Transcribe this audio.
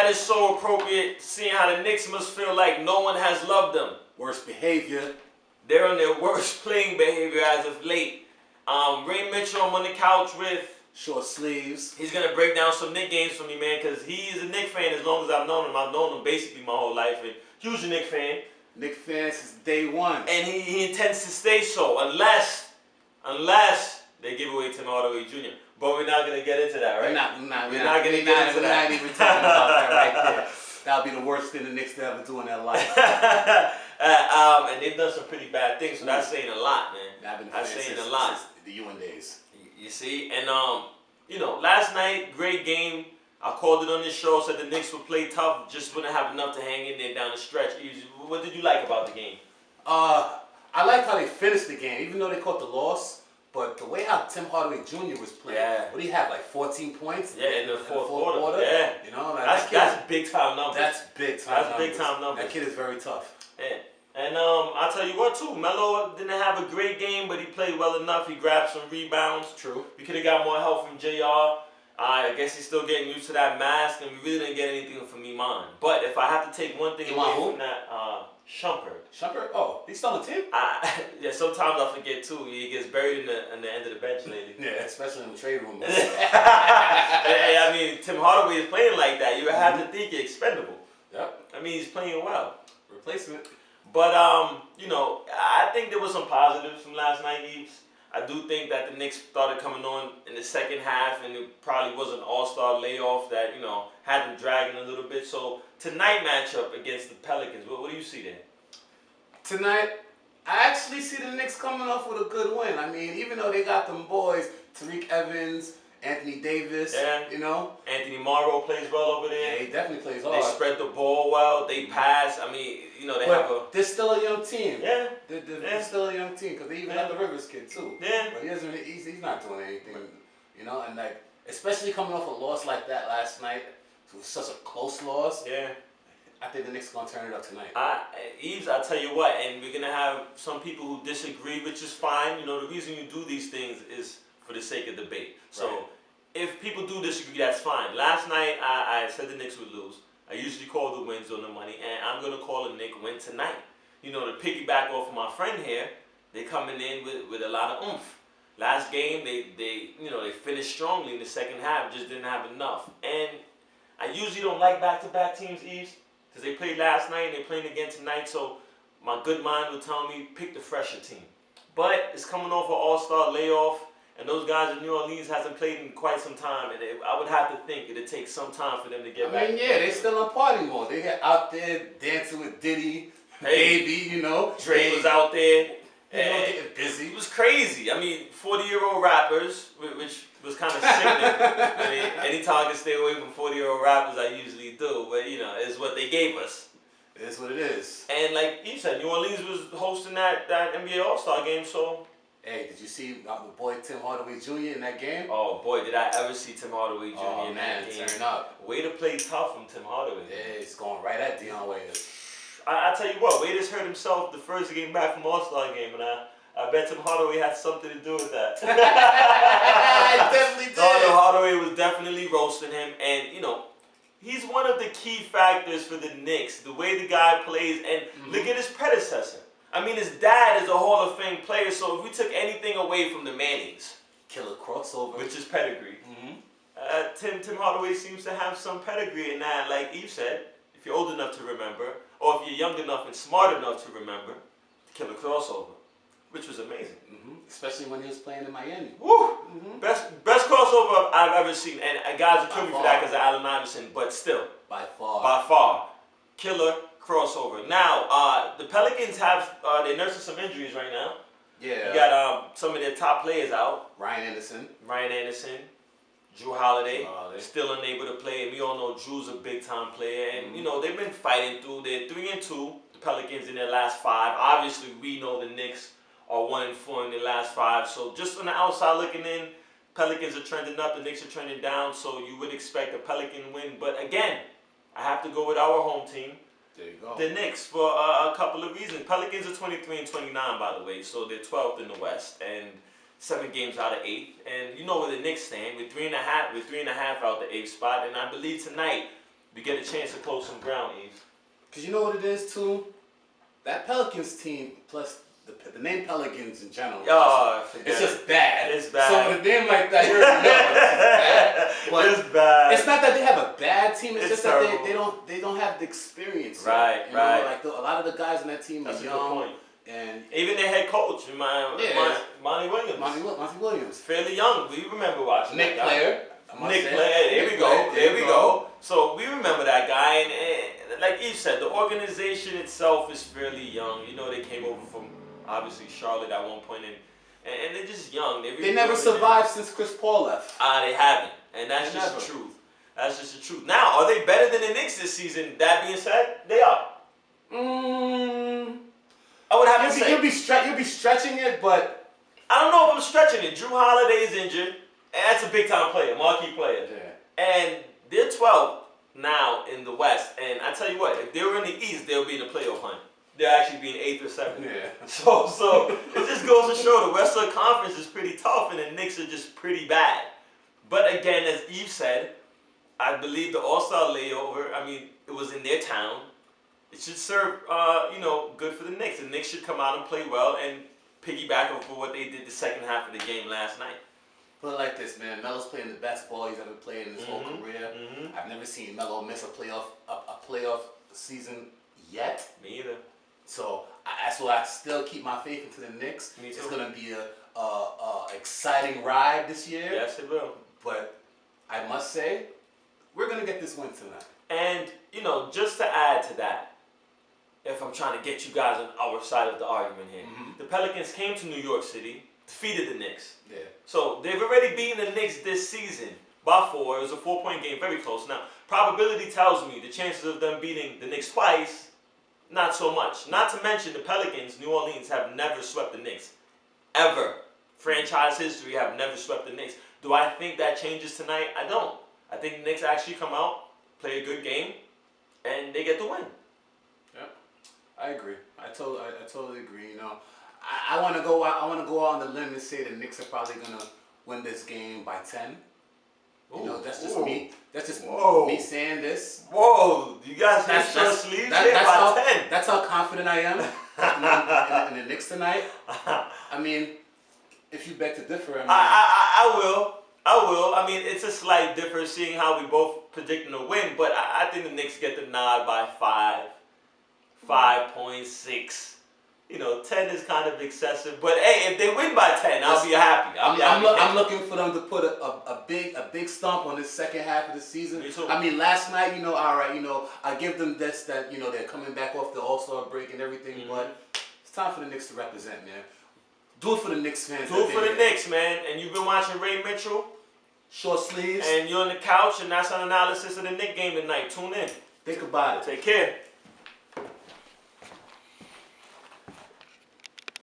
that is so appropriate, seeing how the Knicks must feel like no one has loved them. Worst behavior. They're on their worst playing behavior as of late. Ray Mitchell, I'm on the couch with. Short sleeves. He's going to break down some Knick games for me, man, because he is a Knick fan as long as I've known him. I've known him basically my whole life, and huge Knick fan. Knick fan since day one. And he intends to stay so, unless they give away Tim Hardaway Jr. But we're not going to get into that, right? We're not going to get into that. We're not even talking about that right there. That would be the worst thing the Knicks to ever do in their life. And they've done some pretty bad things, so that's saying a lot, man. That's saying a lot. Since the UN days. You see? And, last night, great game. I called it on this show, said the Knicks would play tough, just wouldn't have enough to hang in there down the stretch. What did you like about the game? I liked how they finished the game, even though they caught the loss. But the way how Tim Hardaway Jr. was playing, what did he have, like 14 points? Yeah, in the fourth quarter. Yeah. You know, like that's big time numbers. That's big time numbers. That's big time numbers. That kid is very tough. Yeah. And I'll tell you what too, Melo didn't have a great game, but he played well enough. He grabbed some rebounds. True. We could have got more help from JR. I guess he's still getting used to that mask, and we really didn't get anything from Iman. But if I have to take one thing away from that, Shumpert. Shumpert? Oh, he's still on the team? Yeah, sometimes I forget too. He gets buried in the end of the bench lately. Yeah, especially in the trade room. I mean, Tim Hardaway is playing like that. You have to think you're expendable. Yep. I mean, he's playing well. Replacement. But, I think there was some positives from last night, Yves. I do think that the Knicks started coming on in the second half, and it probably was an all-star layoff that, had them dragging a little bit. So, tonight matchup against the Pelicans, what do you see there? Tonight, I actually see the Knicks coming off with a good win. I mean, even though they got them boys, Tariq Evans, Anthony Davis, Anthony Morrow plays well over there. Yeah, he definitely plays hard. They spread the ball well. They pass. I mean, they're still a young team. Yeah. They're still a young team because they even got the Rivers kid too. Yeah. But he's not doing anything, and like, especially coming off a loss like that last night, it was such a close loss. Yeah. I think the Knicks are going to turn it up tonight. Yves, I'll tell you what, and we're going to have some people who disagree, which is fine. The reason you do these things is for the sake of debate. So if people do disagree, that's fine. Last night, I said the Knicks would lose. I usually call the wins on the money, and I'm going to call a Knick win tonight. To piggyback off of my friend here, they're coming in with a lot of oomph. Last game, they finished strongly in the second half, just didn't have enough. And I usually don't like back-to-back teams, Yves, because they played last night and they're playing again tonight, so my good mind will tell me pick the fresher team. But it's coming off an all-star layoff, and those guys in New Orleans hasn't played in quite some time, and I would have to think it'd take some time for them to get back. They still on party mode. They got out there dancing with Diddy, Baby, Dre was out there. Getting busy. It was crazy. I mean, 40-year-old rappers, which was kind of sickening. I mean, anytime I can stay away from 40-year-old rappers, I usually do. But, it's what they gave us. It is what it is. And like you said, New Orleans was hosting that NBA All-Star game, so... Hey, did you see the boy Tim Hardaway Jr. in that game? Oh, boy, did I ever see Tim Hardaway Jr. in that game. Turn up. Way to play tough from Tim Hardaway. Yeah, he's going right at Dion Waiters. I tell you what, Waiters hurt himself the first game back from All-Star game, and I bet Tim Hardaway had something to do with that. I definitely did. Hardaway was definitely roasting him, and, he's one of the key factors for the Knicks, the way the guy plays, and look at his predecessor. I mean, his dad is a Hall of Fame player, so if we took anything away from the Mannings, killer crossover, which is pedigree, Tim Hardaway seems to have some pedigree in that, like Yves said, if you're old enough to remember, or if you're young enough and smart enough to remember, killer crossover, which was amazing. Especially when he was playing in Miami. Woo! Best crossover I've ever seen, and guys will kill me for that because of Allen Iverson, but still. By far. By far. Killer crossover. Now, the Pelicans have, they're nursing some injuries right now. Yeah. You got some of their top players out. Ryan Anderson, Drew Holiday, still unable to play, and we all know Drew's a big-time player, and, they've been fighting through. They're 3-2, the Pelicans in their last 5. Obviously, we know the Knicks are 1-4 in their last 5, so just on the outside looking in, Pelicans are trending up, the Knicks are trending down, so you would expect a Pelican win, but again, I have to go with our home team. There you go. The Knicks for a couple of reasons. Pelicans are 23-29, by the way, so they're 12th in the West and 7 games out of 8. And you know where the Knicks stand. We're 3.5 out the 8th spot, and I believe tonight we get a chance to close some ground, Eve. Because you know what it is, too? That Pelicans team, plus the name Pelicans in general, it's just bad. It's bad. So with a name like that, you already know it's bad. But it's bad. It's not that they have a bad team. It's just terrible. that they don't have the experience. Right, yet. right. Like a lot of the guys on that team That's are a good young. point. And even their head coach, Monty Williams. Monty Williams. Fairly young. We remember watching Knick that guy. player. Knick player. There we go. There we go. So we remember that guy. And like Eve said, the organization itself is fairly young. You know, they came over from obviously Charlotte at one point, and they're just young. They never survived since Chris Paul left. They haven't. And that's just the truth. That's just the truth. Now, are they better than the Knicks this season? That being said, they are. I would have to say. You'll be stretching it, but I don't know if I'm stretching it. Drew Holiday is injured, and that's a big time player, marquee player. Yeah. And they're 12 now in the West, and I tell you what, if they were in the East, they'll be in the playoff hunt. They're actually being 8th or 7th. Yeah. So it just goes to show the Western Conference is pretty tough, and the Knicks are just pretty bad. But again, as Eve said, I believe the All-Star layover, I mean, it was in their town. It should serve, good for the Knicks. The Knicks should come out and play well and piggyback off of what they did the second half of the game last night. Put it like this, man. Melo's playing the best ball he's ever played in his whole career. I've never seen Melo miss a playoff season yet. Me either. So that's why I still keep my faith into the Knicks. Me too. It's gonna be a exciting ride this year. Yes, it will. But I must say, we're gonna get this win tonight. And just to add to that, if I'm trying to get you guys on our side of the argument here, the Pelicans came to New York City, defeated the Knicks. Yeah. So they've already beaten the Knicks this season by 4. It was a 4-point game, very close. Now, probability tells me the chances of them beating the Knicks twice, not so much. Not to mention the Pelicans, New Orleans, have never swept the Knicks. Ever. Franchise history have never swept the Knicks. Do I think that changes tonight? I don't. I think the Knicks actually come out, play a good game, and they get the win. Yep, I agree. I totally agree. I want to go out. I want to go out on the limb and say the Knicks are probably gonna win this game by 10. That's just me. That's just me saying this. Whoa, you guys have short sleeves by 10. That's how confident I am in the Knicks tonight. I mean, if you beg to differ, I will. I mean, it's a slight difference seeing how we both predicting a win, but I think the Knicks get the nod by 5.6. 10 is kind of excessive, but hey, if they win by 10, I'll be happy. I'm looking for them to put a big stomp on this second half of the season. Me too. I mean, last night, all right, I give them this that they're coming back off the All-Star break and everything, but it's time for the Knicks to represent, man. Do it for the Knicks fans. Do it for the Knicks, man. And you've been watching Ray Mitchell. Short sleeves. And you're on the couch, and that's an analysis of the Knick game tonight. Tune in. Think about it. Take care.